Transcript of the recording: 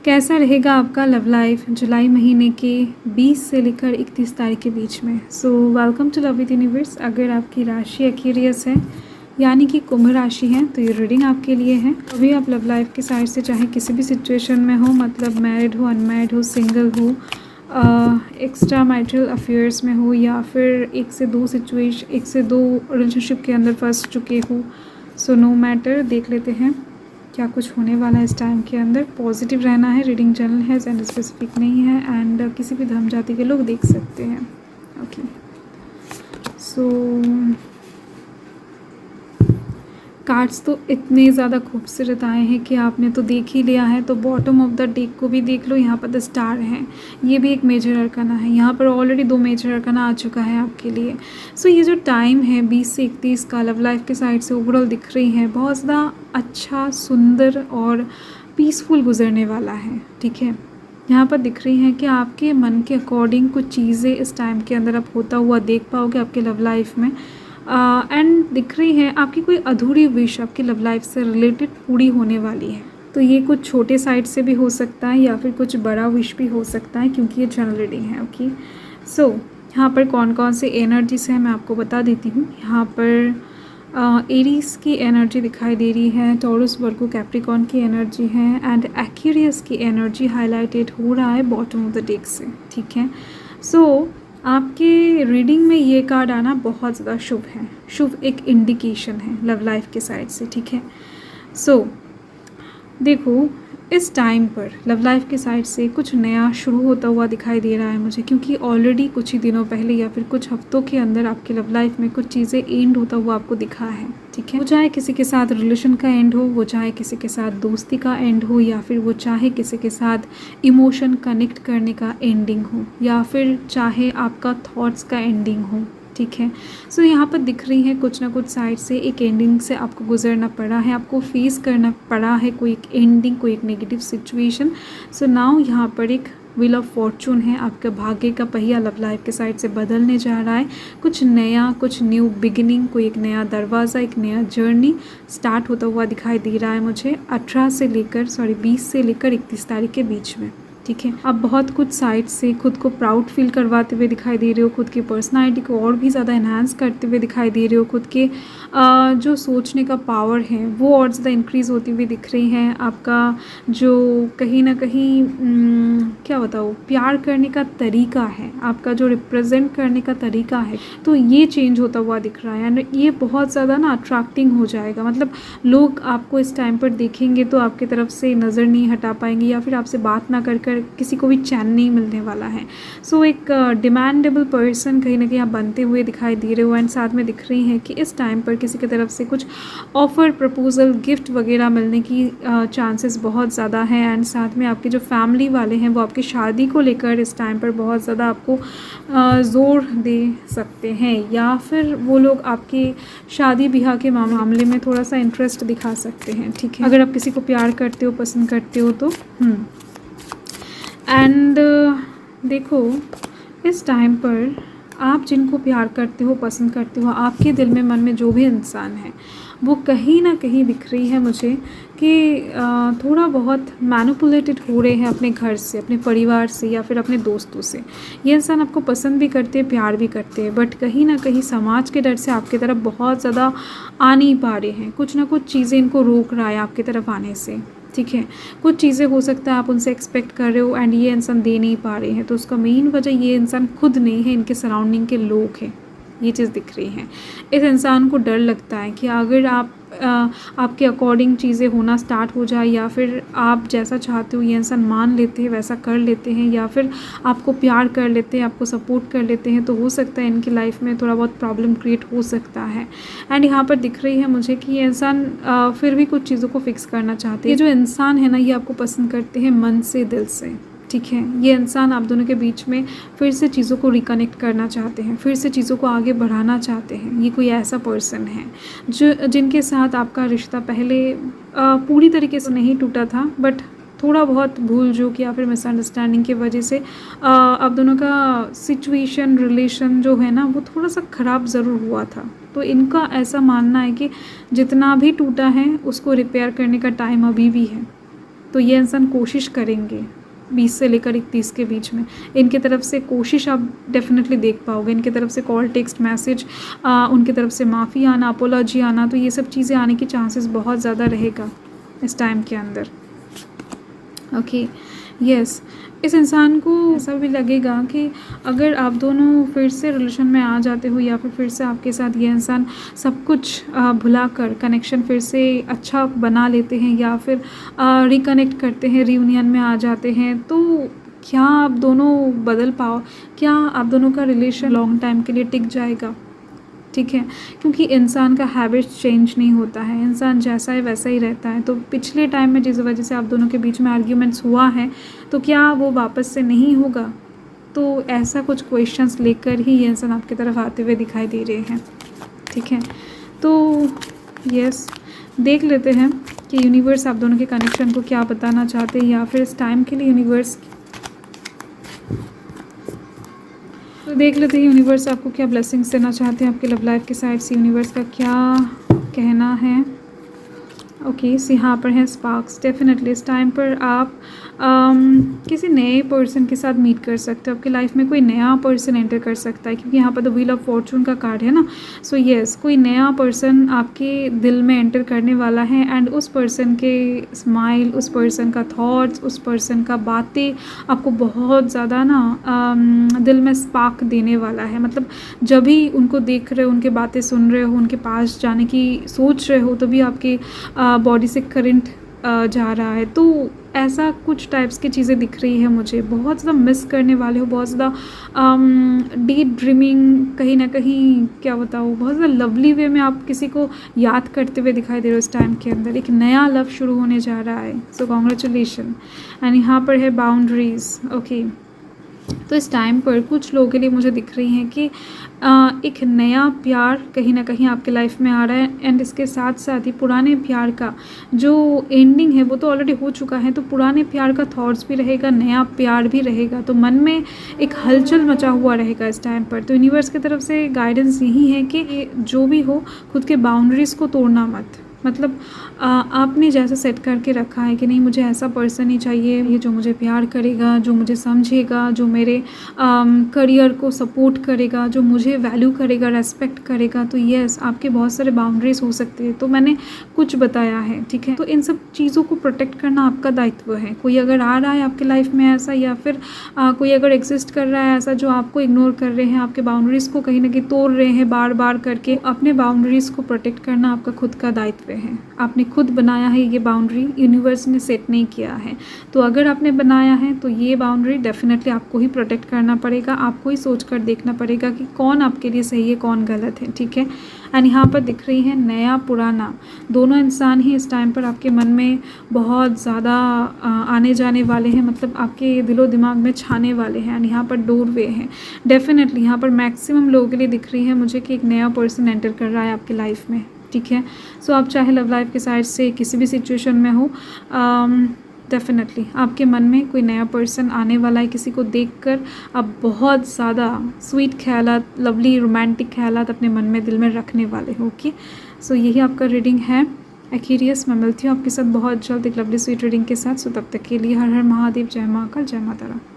कैसा रहेगा आपका लव लाइफ जुलाई महीने के 20 से लेकर 31 तारीख के बीच में। So welcome to love with universe. अगर आपकी राशि एक्वेरियस है यानी कि कुंभ राशि है तो ये रीडिंग आपके लिए है। अभी आप लव लाइफ के साइड से चाहे किसी भी सिचुएशन में हो, मतलब मैरिड हो, अनमैरिड हो, सिंगल हो, एक्स्ट्रा मैरिटल अफेयर्स में हो या फिर एक से दो रिलेशनशिप के अंदर फंस चुके हो, सो नो मैटर, देख लेते हैं क्या कुछ होने वाला है इस टाइम के अंदर। पॉजिटिव रहना है, रीडिंग जनरल है, जेंडर स्पेसिफिक नहीं है एंड किसी भी धर्म जाति के लोग देख सकते हैं। ओके, सो कार्ड्स तो इतने ज़्यादा खूबसूरत आए हैं कि आपने तो देख ही लिया है, तो बॉटम ऑफ द डेक को भी देख लो। यहाँ पर द स्टार है, ये भी एक मेजर अरकाना है। यहाँ पर ऑलरेडी 2 मेजर अरकाना आ चुका है आपके लिए। सो ये जो टाइम है 20 से 31 का लव लाइफ के साइड से ओवरऑल दिख रही है, बहुत ज़्यादा अच्छा, सुंदर और पीसफुल गुजरने वाला है। ठीक है, यहाँ पर दिख रही हैं कि आपके मन के अकॉर्डिंग कुछ चीज़ें इस टाइम के अंदर आप होता हुआ देख पाओगे आपके लव लाइफ में। एंड दिख रही है आपकी कोई अधूरी विश आपकी लव लाइफ से रिलेटेड पूरी होने वाली है। तो ये कुछ छोटे साइड से भी हो सकता है या फिर कुछ बड़ा विश भी हो सकता है, क्योंकि ये जनरल रीडिंग है। ओके, सो यहाँ पर कौन कौन से एनर्जीज हैं मैं आपको बता देती हूँ। यहाँ पर एरीज की एनर्जी दिखाई दे रही है, टॉरस, वर्गो, कैप्रिकॉर्न की एनर्जी है एंड एक्वेरियस की एनर्जी हाईलाइटेड हो रहा है बॉटम ऑफ द डेक से। ठीक है, सो आपके रीडिंग में ये कार्ड आना बहुत ज़्यादा शुभ है, शुभ एक इंडिकेशन है लव लाइफ के साइड से। ठीक है, सो देखो इस टाइम पर लव लाइफ के साइड से कुछ नया शुरू होता हुआ दिखाई दे रहा है मुझे, क्योंकि ऑलरेडी कुछ ही दिनों पहले या फिर कुछ हफ्तों के अंदर आपके लव लाइफ में कुछ चीज़ें एंड होता हुआ आपको दिखा है। ठीक है, वो चाहे किसी के साथ रिलेशन का एंड हो, वो चाहे किसी के साथ दोस्ती का एंड हो, या फिर वो चाहे किसी के साथ इमोशन कनेक्ट करने का एंडिंग हो, या फिर चाहे आपका थॉट्स का एंडिंग हो। ठीक है, सो यहाँ पर दिख रही है कुछ ना कुछ साइड से एक एंडिंग से आपको गुजरना पड़ा है, आपको फेस करना पड़ा है कोई एक एंडिंग, कोई एक नेगेटिव सिचुएशन। सो नाउ यहाँ पर एक व्हील ऑफ फॉर्चून है, आपका भाग्य का पहिया लव लाइफ के साइड से बदलने जा रहा है। कुछ नया, कुछ न्यू बिगिनिंग, कोई एक नया दरवाज़ा, एक नया जर्नी स्टार्ट होता हुआ दिखाई दे रहा है मुझे 20 से लेकर 31 तारीख के बीच में। ठीक है, आप बहुत कुछ साइड से खुद को प्राउड फील करवाते हुए दिखाई दे रहे हो, खुद की पर्सनालिटी को और भी ज़्यादा इन्हांस करते हुए दिखाई दे रहे हो, खुद के जो सोचने का पावर है वो और ज़्यादा इंक्रीज़ होती हुई दिख रही है। आपका जो कहीं ना कहीं क्या बताओ, प्यार करने का तरीका है, आपका जो रिप्रेजेंट करने का तरीका है, तो ये चेंज होता हुआ दिख रहा है एंड ये बहुत ज़्यादा ना अट्रैक्टिंग हो जाएगा। मतलब लोग आपको इस टाइम पर देखेंगे तो आपकी तरफ से नज़र नहीं हटा पाएंगे, या फिर आपसे बात ना कर किसी को भी चैन नहीं मिलने वाला है। सो एक डिमांडेबल पर्सन कहीं ना कहीं आप बनते हुए दिखाई दे रहे हो एंड साथ में दिख रही है कि इस टाइम पर किसी की तरफ से कुछ ऑफ़र, प्रपोजल, गिफ्ट वगैरह मिलने की चांसेस बहुत ज़्यादा हैं एंड साथ में आपके जो फैमिली वाले हैं वो आपकी शादी को लेकर इस टाइम पर बहुत ज़्यादा आपको ज़ोर दे सकते हैं, या फिर वो लोग आपके शादी ब्याह के मामले में थोड़ा सा इंटरेस्ट दिखा सकते हैं। ठीक है, अगर आप किसी को प्यार करते हो, पसंद करते हो तो एंड देखो इस टाइम पर आप जिनको प्यार करते हो, पसंद करते हो, आपके दिल में, मन में जो भी इंसान है वो कहीं ना कहीं दिख रही है मुझे कि थोड़ा बहुत मैनिपुलेटेड हो रहे हैं अपने घर से, अपने परिवार से या फिर अपने दोस्तों से। ये इंसान आपको पसंद भी करते हैं, प्यार भी करते हैं, बट कहीं ना कहीं समाज के डर से आपकी तरफ बहुत ज़्यादा आ नहीं पा रहे हैं। कुछ ना कुछ चीज़ें इनको रोक रहा है आपकी तरफ आने से। ठीक है, कुछ चीज़ें हो सकता है आप उनसे एक्सपेक्ट कर रहे हो एंड ये इंसान दे नहीं पा रहे हैं, तो उसका मेन वजह ये इंसान खुद नहीं है, इनके सराउंडिंग के लोग हैं। ये चीज़ दिख रही है। इस इंसान को डर लगता है कि अगर आपके अकॉर्डिंग चीज़ें होना स्टार्ट हो जाए, या फिर आप जैसा चाहते हो ये इंसान मान लेते हैं, वैसा कर लेते हैं, या फिर आपको प्यार कर लेते हैं, आपको सपोर्ट कर लेते हैं, तो हो सकता है इनकी लाइफ में थोड़ा बहुत प्रॉब्लम क्रिएट हो सकता है। एंड यहाँ पर दिख रही है मुझे कि ये इंसान फिर भी कुछ चीज़ों को फिक्स करना चाहते हैं। ये जो इंसान है ना, ये आपको पसंद करते हैं मन से, दिल से। ठीक है, ये इंसान आप दोनों के बीच में फिर से चीज़ों को रिकनेक्ट करना चाहते हैं, फिर से चीज़ों को आगे बढ़ाना चाहते हैं। ये कोई ऐसा पर्सन है जिनके साथ आपका रिश्ता पहले पूरी तरीके से नहीं टूटा था, बट थोड़ा बहुत भूल चूक या फिर मिसअंडरस्टैंडिंग की वजह से आप दोनों का सिचुएशन, रिलेशन जो है ना वो थोड़ा सा ख़राब ज़रूर हुआ था। तो इनका ऐसा मानना है कि जितना भी टूटा है उसको रिपेयर करने का टाइम अभी भी है। तो ये इंसान कोशिश करेंगे 20 से लेकर 31 के बीच में। इनकी तरफ से कोशिश आप डेफिनेटली देख पाओगे, इनकी तरफ से कॉल, टेक्स्ट, मैसेज, उनकी तरफ से माफ़ी आना, अपोलॉजी आना, तो ये सब चीज़ें आने की चांसेस बहुत ज़्यादा रहेगा इस टाइम के अंदर। ओके, यस, इस इंसान को ऐसा भी लगेगा कि अगर आप दोनों फिर से रिलेशन में आ जाते हो, या फिर से आपके साथ ये इंसान सब कुछ भुलाकर कनेक्शन फिर से अच्छा बना लेते हैं, या फिर रिकनेक्ट करते हैं, रियूनियन में आ जाते हैं, तो क्या आप दोनों बदल पाओ, क्या आप दोनों का रिलेशन लॉन्ग टाइम के लिए टिक जाएगा? ठीक है, क्योंकि इंसान का हैबिट्स चेंज नहीं होता है, इंसान जैसा है वैसा ही रहता है। तो पिछले टाइम में जिस वजह से आप दोनों के बीच में आर्ग्यूमेंट्स हुआ है, तो क्या वो वापस से नहीं होगा? तो ऐसा कुछ क्वेश्चंस लेकर ही ये इंसान आपकी तरफ आते हुए दिखाई दे रहे हैं। ठीक है, तो यस, देख लेते हैं कि यूनिवर्स आप दोनों के कनेक्शन को क्या बताना चाहते हैं, या फिर इस टाइम के लिए यूनिवर्स, तो देख लेते हैं यूनिवर्स आपको क्या ब्लेसिंग्स देना चाहते हैं आपके लव लाइफ के साइड से। यूनिवर्स का क्या कहना है? ओके, यहाँ पर है स्पार्क्स। डेफिनेटली इस टाइम पर आप किसी नए पर्सन के साथ मीट कर सकते हो, आपकी लाइफ में कोई नया पर्सन एंटर कर सकता है, क्योंकि यहाँ पर द व्हील ऑफ फॉर्चून का कार्ड है ना। सो यस, कोई नया पर्सन आपके दिल में एंटर करने वाला है, एंड उस पर्सन के स्माइल, उस पर्सन का थॉट्स, उस पर्सन का बातें आपको बहुत ज़्यादा ना दिल में स्पार्क देने वाला है। मतलब जब भी उनको देख रहे हो, उनके बातें सुन रहे हो, उनके पास जाने की सोच रहे हो, तो भी आपके बॉडी से करंट जा रहा है। तो ऐसा कुछ टाइप्स की चीज़ें दिख रही है मुझे। बहुत ज़्यादा मिस करने वाले हो, बहुत ज़्यादा डीप ड्रीमिंग, कहीं ना कहीं क्या बताऊँ, बहुत ज़्यादा लवली वे में आप किसी को याद करते हुए दिखाई दे रहे हो इस टाइम के अंदर। एक नया लव शुरू होने जा रहा है, सो कॉन्ग्रेचुलेशन। एंड यहाँ पर है बाउंड्रीज। ओके, तो इस टाइम पर कुछ लोगों के लिए मुझे दिख रही हैं कि एक नया प्यार कहीं ना कहीं आपके लाइफ में आ रहा है, एंड इसके साथ साथ ही पुराने प्यार का जो एंडिंग है वो तो ऑलरेडी हो चुका है, तो पुराने प्यार का थॉट्स भी रहेगा, नया प्यार भी रहेगा, तो मन में एक हलचल मचा हुआ रहेगा इस टाइम पर। तो यूनिवर्स की तरफ से गाइडेंस यही है कि जो भी हो, खुद के बाउंड्रीज़ को तोड़ना मत। मतलब आपने जैसा सेट करके रखा है कि नहीं, मुझे ऐसा पर्सन ही चाहिए, ये जो मुझे प्यार करेगा, जो मुझे समझेगा, जो मेरे करियर को सपोर्ट करेगा, जो मुझे वैल्यू करेगा, रेस्पेक्ट करेगा, तो यस, आपके बहुत सारे बाउंड्रीज हो सकते हैं। तो मैंने कुछ बताया है, ठीक है। तो इन सब चीज़ों को प्रोटेक्ट करना आपका दायित्व है। कोई अगर आ रहा है आपके लाइफ में ऐसा, या फिर कोई अगर एग्जिस्ट कर रहा है ऐसा जो आपको इग्नोर कर रहे हैं, आपके बाउंड्रीज़ को कहीं ना कहीं तोड़ रहे हैं बार बार करके, अपने बाउंड्रीज़ को प्रोटेक्ट करना आपका खुद का दायित्व है। आपने खुद बनाया है ये बाउंड्री, यूनिवर्स ने सेट नहीं किया है। तो अगर आपने बनाया है तो ये बाउंड्री डेफिनेटली आपको ही प्रोटेक्ट करना पड़ेगा, आपको ही सोच कर देखना पड़ेगा कि कौन आपके लिए सही है, कौन गलत है, ठीक है। एंड यहाँ पर दिख रही है नया पुराना, दोनों इंसान ही इस टाइम पर आपके मन में बहुत ज़्यादा आने जाने वाले हैं, मतलब आपके दिलो दिमाग में छाने वाले हैं। एंड यहाँ पर डोरवे हैं, डेफिनेटली यहाँ पर मैक्सिमम लोगों के लिए दिख रही है मुझे कि एक नया पर्सन एंटर कर रहा है आपकी लाइफ में, ठीक है। सो आप चाहे लव लाइफ के साइड से किसी भी सिचुएशन में हो, डेफिनेटली आपके मन में कोई नया पर्सन आने वाला है। किसी को देखकर आप बहुत ज़्यादा स्वीट ख्यालात, लवली रोमांटिक ख्यालात अपने मन में, दिल में रखने वाले हो। ओके, सो यही आपका रीडिंग है एक्वेरियस। मैं मिलती हूँ आपके साथ बहुत जल्द एक लवली स्वीट रीडिंग के साथ। सो तब तक के लिए हर हर महादेव, जय महाकाल, जय माता रानी।